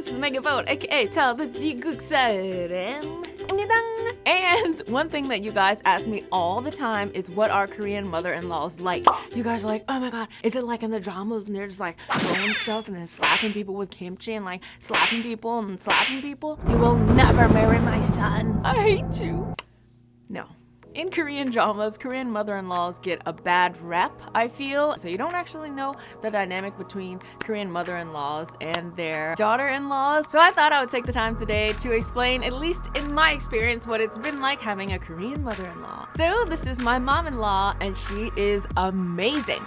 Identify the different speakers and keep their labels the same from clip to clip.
Speaker 1: this is Mega Vote, aka Tell the Biguk And one thing that you guys ask me all the time is what are Korean mother-in-laws like? You guys are like, oh my god, is it like in the dramas and they're just like throwing stuff and then slapping people with kimchi and like slapping people and slapping people? You will never marry my son. I hate you. No. In Korean dramas, Korean mother-in-laws get a bad rep, I feel. So you don't actually know the dynamic between Korean mother-in-laws and their daughter-in-laws. So I thought I would take the time today to explain, at least in my experience, what it's been like having a Korean mother-in-law. So this is my mom-in-law and she is amazing.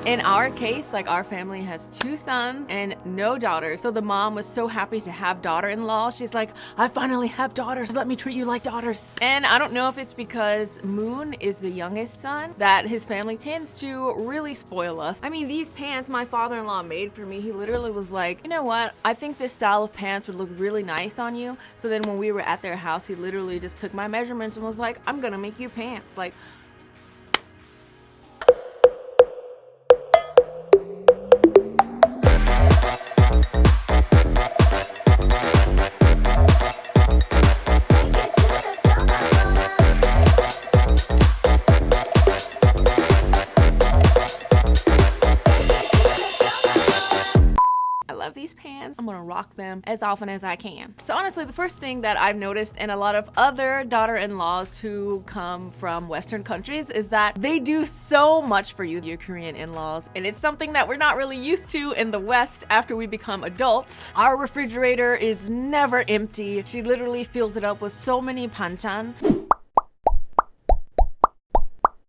Speaker 1: In our case, like our family has 2 sons and no daughters. So the mom was so happy to have daughter-in-law. She's like, I finally have daughters. Let me treat you like daughters. And I don't know if it's because Moon is the youngest son that his family tends to really spoil us. I mean, these pants my father-in-law made for me, he literally was like, you know what? I think this style of pants would look really nice on you. So then when we were at their house, he literally just took my measurements and was like, I'm gonna make you pants. Like, these pants. I'm gonna rock them as often as I can. So honestly, the first thing that I've noticed in a lot of other daughter-in-laws who come from Western countries is that they do so much for you, your Korean in-laws, and it's something that we're not really used to in the West after we become adults. Our refrigerator is never empty. She literally fills it up with so many banchan,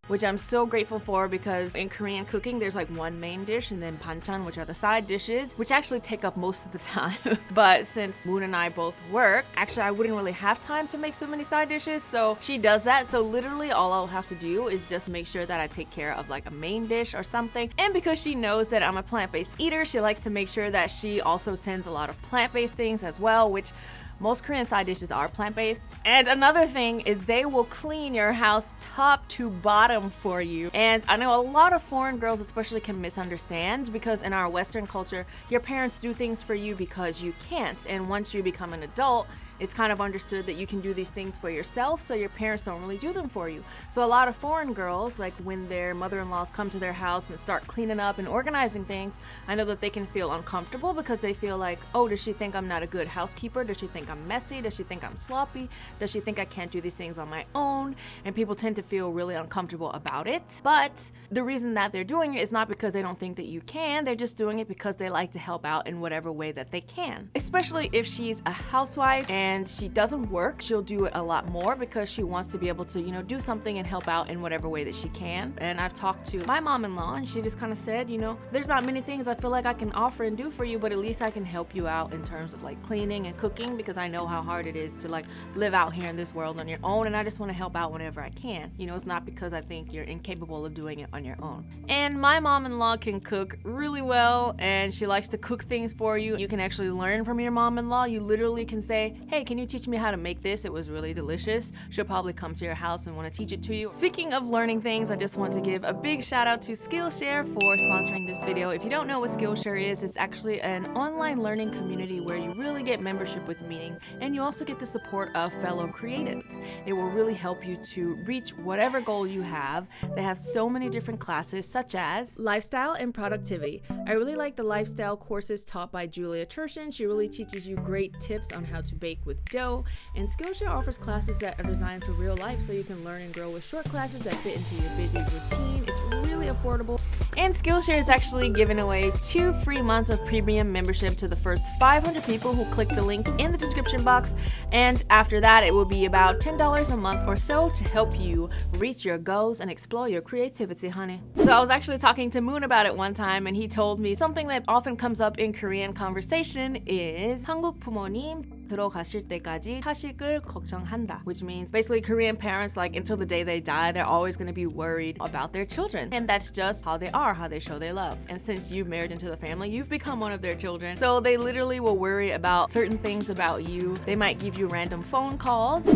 Speaker 1: which I'm so grateful for because in Korean cooking there's like one main dish and then banchan, which are the side dishes, which actually take up most of the time. But since Moon and I both work, actually I wouldn't really have time to make so many side dishes, so she does that. So literally all I'll have to do is just make sure that I take care of like a main dish or something. And because she knows that I'm a plant-based eater, she likes to make sure that she also sends a lot of plant-based things as well, which most Korean side dishes are plant-based. And another thing is they will clean your house top to bottom for you. And I know a lot of foreign girls especially can misunderstand because in our Western culture, your parents do things for you because you can't. And once you become an adult, it's kind of understood that you can do these things for yourself, so your parents don't really do them for you. So a lot of foreign girls, like when their mother-in-laws come to their house and start cleaning up and organizing things, I know that they can feel uncomfortable because they feel like, oh, does she think I'm not a good housekeeper? Does she think I'm messy? Does she think I'm sloppy? Does she think I can't do these things on my own? And people tend to feel really uncomfortable about it. But the reason that they're doing it is not because they don't think that you can, they're just doing it because they like to help out in whatever way that they can. Especially if she's a housewife and she doesn't work, she'll do it a lot more because she wants to be able to, you know, do something and help out in whatever way that she can. And I've talked to my mom-in-law and she just kind of said, you know, there's not many things I feel like I can offer and do for you, but at least I can help you out in terms of like cleaning and cooking because I know how hard it is to like live out here in this world on your own, and I just want to help out whenever I can. You know, it's not because I think you're incapable of doing it on your own. And my mom-in-law can cook really well and she likes to cook things for you. You can actually learn from your mom-in-law. You literally can say, hey, can you teach me how to make this? It was really delicious. She'll probably come to your house and want to teach it to you. Speaking of learning things, I just want to give a big shout out to Skillshare for sponsoring this video. If you don't know what Skillshare is, it's actually an online learning community where you really get membership with meaning and you also get the support of fellow creatives. It will really help you to reach whatever goal you have. They have so many different classes such as lifestyle and productivity. I really like the lifestyle courses taught by Julia Turshin. She really teaches you great tips on how to bake with dough. And Skillshare offers classes that are designed for real life so you can learn and grow with short classes that fit into your busy routine. It's really affordable. And Skillshare is actually giving away 2 free months of premium membership to the first 500 people who click the link in the description box. And after that, it will be about $10 a month or so to help you reach your goals and explore your creativity, honey. So I was actually talking to Moon about it one time and he told me something that often comes up in Korean conversation is 한국 부모님 들어가실 때까지 타식을 걱정한다, which means basically Korean parents, like until the day they die, they're always going to be worried about their children. And that's just how they are, how they show their love. And since you've married into the family, you've become one of their children. So they literally will worry about certain things about you. They might give you random phone calls.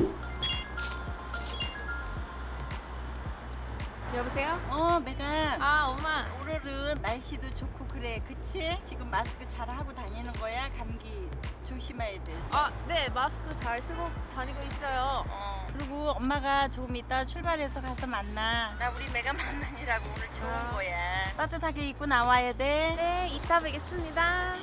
Speaker 1: 여보세요?
Speaker 2: 메간.
Speaker 1: 엄마.
Speaker 2: 오늘은 날씨도 좋고 그래, 그치? 지금 마스크 잘 하고 다니는 거야? 감기 조심해야 돼.
Speaker 1: 네, 마스크 잘 쓰고 다니고 있어요.
Speaker 2: 그리고 엄마가 조금 이따 출발해서 가서 만나. 나 우리 메간 만나니라고 오늘 좋은 거야. 따뜻하게 입고 나와야 돼.
Speaker 1: 네, 이따 뵙겠습니다.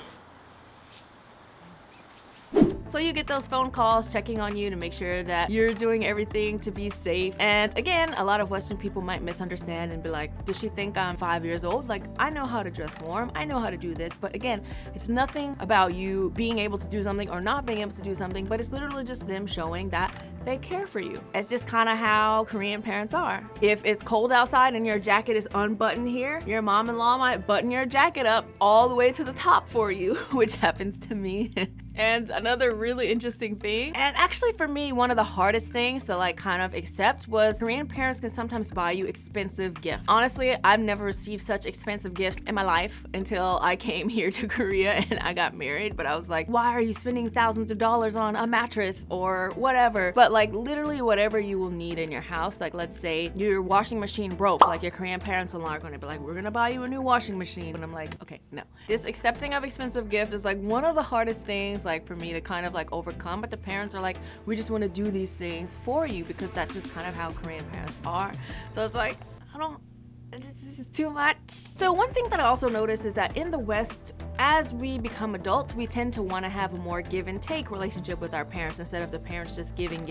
Speaker 1: So you get those phone calls checking on you to make sure that you're doing everything to be safe. And again, a lot of Western people might misunderstand and be like, does she think I'm 5 years old? Like, I know how to dress warm. I know how to do this. But again, it's nothing about you being able to do something or not being able to do something, but it's literally just them showing that they care for you. It's just kind of how Korean parents are. If it's cold outside and your jacket is unbuttoned here, your mom-in-law might button your jacket up all the way to the top for you, which happens to me. And another really interesting thing, and actually for me, one of the hardest things to like kind of accept was Korean parents can sometimes buy you expensive gifts. Honestly, I've never received such expensive gifts in my life until I came here to Korea and I got married. But I was like, why are you spending thousands of dollars on a mattress or whatever? But like literally whatever you will need in your house. Like let's say your washing machine broke, like your Korean parents-in-law are gonna be like, we're gonna buy you a new washing machine. And I'm like, okay, no. This accepting of expensive gifts is like one of the hardest things like for me to kind of like overcome, but the parents are like, we just want to do these things for you because that's just kind of how Korean parents are. So it's like, this is too much. So one thing that I also noticed is that in the West, as we become adults, we tend to want to have a more give and take relationship with our parents instead of the parents just giving.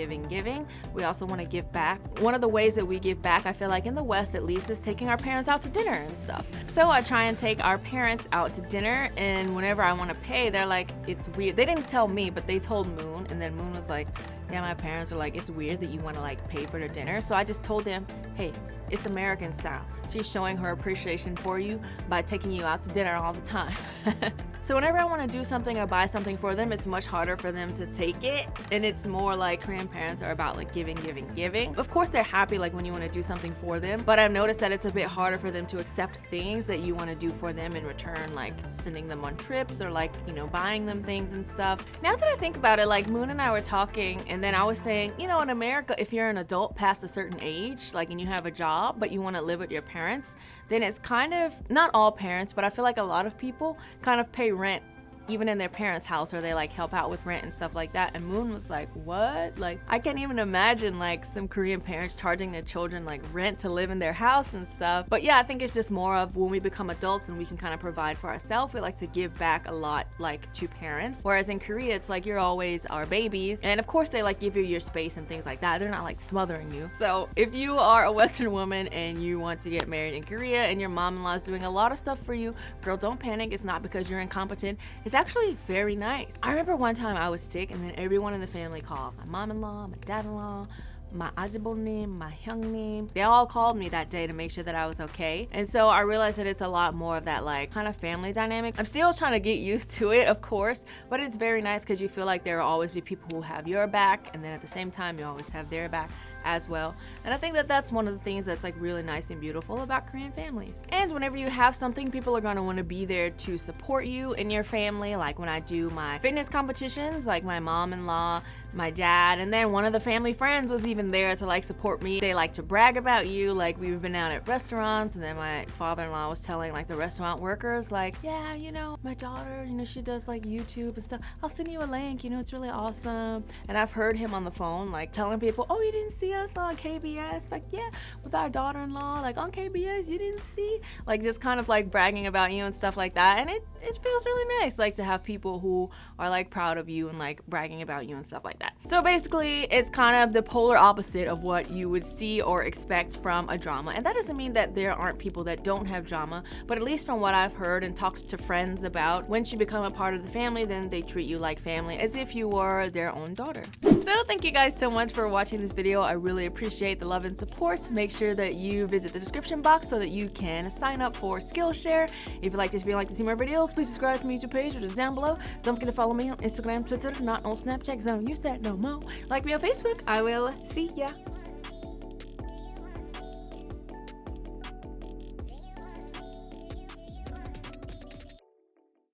Speaker 1: We also want to give back. One of the ways that we give back, I feel like in the West at least, is taking our parents out to dinner and stuff. So I try and take our parents out to dinner, and whenever I want to pay, they're like, it's weird. They didn't tell me, but they told Moon, and then Moon was like, yeah, my parents are like, it's weird that you want to like pay for their dinner. So I just told them, hey, it's American style. She's showing her appreciation for you by taking you out to dinner all the time. So whenever I want to do something or buy something for them, it's much harder for them to take it. And it's more like Korean parents are about like giving. Of course, they're happy like when you want to do something for them, but I've noticed that it's a bit harder for them to accept things that you want to do for them in return, like sending them on trips or like, you know, buying them things and stuff. Now that I think about it, like Moon and I were talking, and then I was saying, you know, in America, if you're an adult past a certain age, like, and you have a job, but you want to live with your parents, then it's kind of, not all parents, but I feel like a lot of people kind of pay rent even in their parents' house, or they like help out with rent and stuff like that. And Moon was like, what? Like, I can't even imagine like some Korean parents charging their children like rent to live in their house and stuff. But yeah, I think it's just more of when we become adults and we can kind of provide for ourselves, we like to give back a lot like to parents. Whereas in Korea, it's like you're always our babies. And of course they like give you your space and things like that. They're not like smothering you. So if you are a Western woman and you want to get married in Korea and your mom-in-law is doing a lot of stuff for you, girl, don't panic. It's not because you're incompetent. It's actually very nice. I remember one time I was sick and then everyone in the family called. My mom-in-law, my dad-in-law, my ajibonim, my hyungnim. They all called me that day to make sure that I was okay. And so I realized that it's a lot more of that like kind of family dynamic. I'm still trying to get used to it, of course, but it's very nice because you feel like there will always be people who have your back, and then at the same time you always have their back as well. And I think that that's one of the things that's like really nice and beautiful about Korean families. And whenever you have something, people are going to want to be there to support you and your family. Like when I do my fitness competitions, like my mom-in-law, my dad, and then one of the family friends was even there to like support me. They like to brag about you. Like we've been out at restaurants, and then my father-in-law was telling like the restaurant workers like, yeah, you know, my daughter, you know, she does like YouTube and stuff. I'll send you a link, you know, it's really awesome. And I've heard him on the phone like telling people, oh, you didn't see us on KBS? Like, yeah, with our daughter-in-law, like on KBS, you didn't see? Like just kind of like bragging about you and stuff like that. And it feels really nice like to have people who are like proud of you and like bragging about you and stuff like that. So basically, it's kind of the polar opposite of what you would see or expect from a drama. And that doesn't mean that there aren't people that don't have drama, but at least from what I've heard and talked to friends about, once you become a part of the family, then they treat you like family, as if you were their own daughter. So thank you guys so much for watching this video. I really appreciate the love and support. Make sure that you visit the description box so that you can sign up for Skillshare. If you'd like to see more videos, please subscribe to my YouTube page, which is down below. Don't forget to follow me on Instagram, Twitter, not on Snapchat because I don't use that no more. Like me on Facebook. I will see ya.